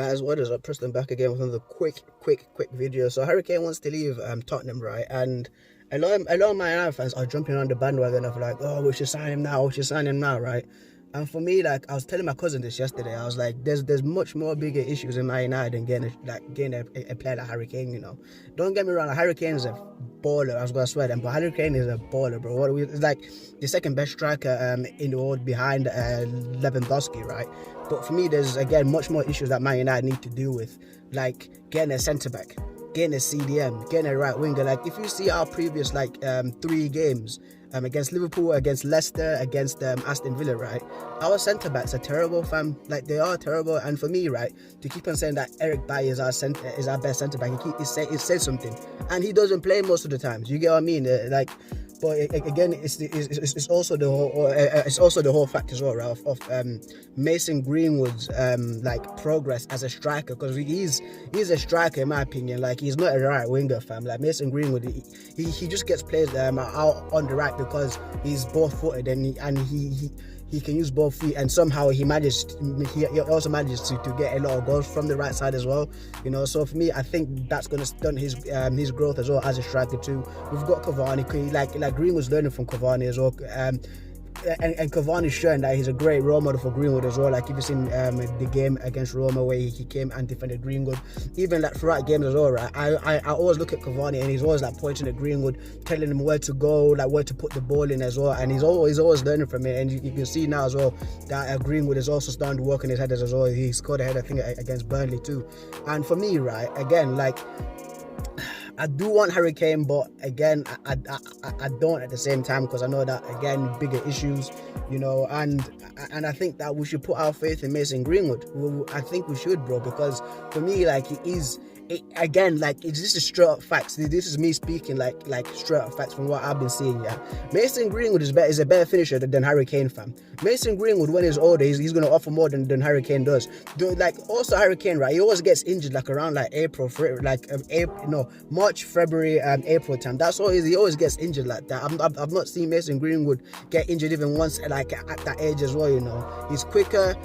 Guys, what is up? Preston back again with another quick video. So Harry Kane wants to leave Tottenham, right? And a lot of Man United fans are jumping on the bandwagon of like, oh, we should sign him now, right? And for me, like I was telling my cousin this yesterday, I was like, there's much more bigger issues in Man United than getting a player like Harry Kane. You know, don't get me wrong, Harry Kane is a baller. I was gonna swear them, but Harry Kane is a baller, bro. It's like the second best striker in the world behind Lewandowski, right? But for me, there's again much more issues that Man United need to deal with, like getting a centre back, getting a CDM, getting a right winger. Like if you see our previous 3 games against Liverpool, against Leicester, against Aston Villa, right, our centre backs are terrible, fam. Like they are terrible. And for me, right, to keep on saying that Eric Bailly is our best centre back, it says something, and he doesn't play most of the times. You get what I mean? But again, it's also the whole fact as well, right, of Mason Greenwood's progress as a striker, because he's a striker in my opinion. Like he's not a right winger, fam. Like Mason Greenwood, he just gets played out on the right because he's both footed and he can use both feet, and somehow he also manages to get a lot of goals from the right side as well. You know, so for me, I think that's going to stunt his growth as well as a striker too. We've got Cavani, like Greenwood's learning from Cavani as well. And Cavani's showing that he's a great role model for Greenwood as well. Like if you've seen the game against Roma where he came and defended Greenwood, even like throughout games as well, right? I always look at Cavani and he's always like pointing at Greenwood, telling him where to go, like where to put the ball in as well. And he's always learning from it. And you can see now as well that Greenwood is also starting to work on his headers as well. He scored a header, I think, against Burnley too. And for me, right, again, like I do want Harry Kane, but again, I don't at the same time, because I know that again bigger issues, you know, and I think that we should put our faith in Mason Greenwood. I think we should, bro, because for me, like it's just straight up facts. This is me speaking like straight up facts from what I've been seeing. Yeah, Mason Greenwood is a better finisher than Harry Kane, fam. Mason Greenwood, when he's older, he's going to offer more than Harry Kane does. Like also Harry Kane, right? He always gets injured like around like March, February, April time. That's always he always gets injured like that. I've not seen Mason Greenwood get injured even once like at that age as well. You know, he's quicker.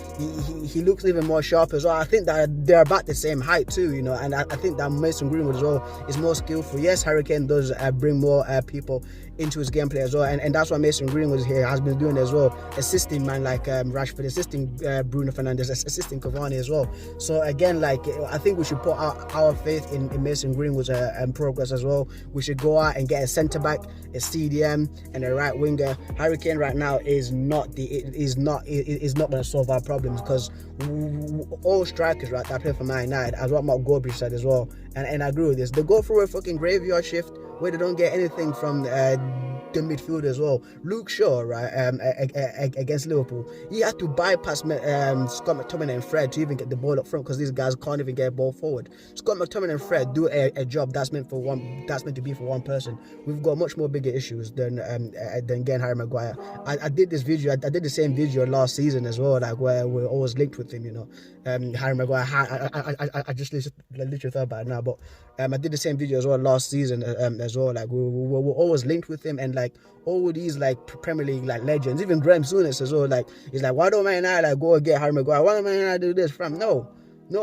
He looks even more sharp as well. I think that they're about the same height too. You know, and I think that Mason Greenwood as well is more skillful. Yes, Harry Kane does bring more people into his gameplay as well, and that's what Mason Greenwood here has been doing as well, assisting man like Rashford, assisting Bruno Fernandes, assisting Cavani as well. So again, like I think we should put our faith in Mason Greenwood's progress as well. We should go out and get a centre back, a CDM, and a right winger. Harry Kane right now is not going to solve our problems, because all strikers right that play for Man United, as what Mark Goldbridge said as well, and I agree with this, they go through a fucking graveyard shift where they don't get anything from the midfield as well. Luke Shaw, right, against Liverpool, he had to bypass Scott McTominay and Fred to even get the ball up front, because these guys can't even get a ball forward. Scott McTominay and Fred do a job that's meant to be for one person. We've got much more bigger issues than getting Harry Maguire. I did this video. I did the same video last season as well, like where we're always linked with him. You know, Harry Maguire. I just literally thought about it now, but I did the same video as well last season as well. Like we were always linked with him, and like all these like Premier League like legends, even Graham Souness as well. Like he's like, why don't Man United like go and get Harry Maguire? Why don't Man United do this? From no,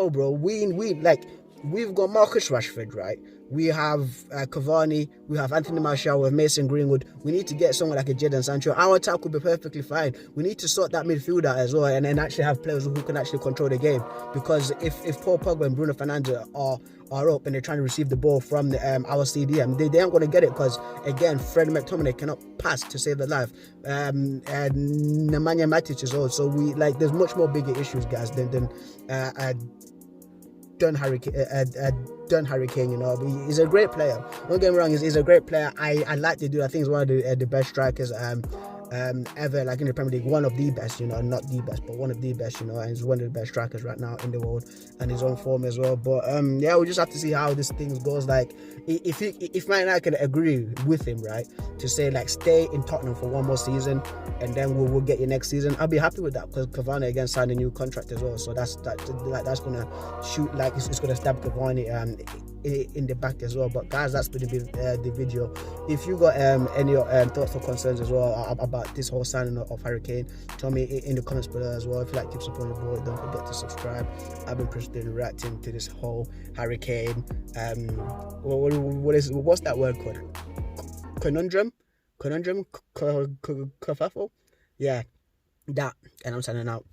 bro. We've got Marcus Rashford, right? We have Cavani, we have Anthony Martial, we have Mason Greenwood. We need to get someone like a Jadon Sancho. Our attack will be perfectly fine. We need to sort that midfield out as well, and actually have players who can actually control the game. Because if Paul Pogba and Bruno Fernandes are up and they're trying to receive the ball from our CDM, they aren't going to get it, because again, Fred McTominay cannot pass to save their life. And Nemanja Matic is also. There's much more bigger issues, guys, than Harry Kane, you know. But he's a great player. Don't get me wrong, he's a great player. I like the dude. I think he's one of the best strikers ever, like in the Premier League, one of the best, you know, not the best, but one of the best, you know, and he's one of the best strikers right now in the world, and his own form as well. But yeah, we just have to see how this thing goes. Like if Man United can agree with him, right, to say like stay in Tottenham for one more season and then we'll get you next season, I'll be happy with that, because Cavani again signed a new contract as well, so that's gonna shoot, like it's gonna stab Cavani in the back as well. But guys, that's been the video. If you got any thoughts or concerns as well about this whole signing of Harry Kane, tell me in the comments below as well. If you like, keep supporting the boy, don't forget to subscribe. I've been interested in reacting to this whole Harry Kane what's that word called? Conundrum kerfuffle, yeah, that. And I'm signing out.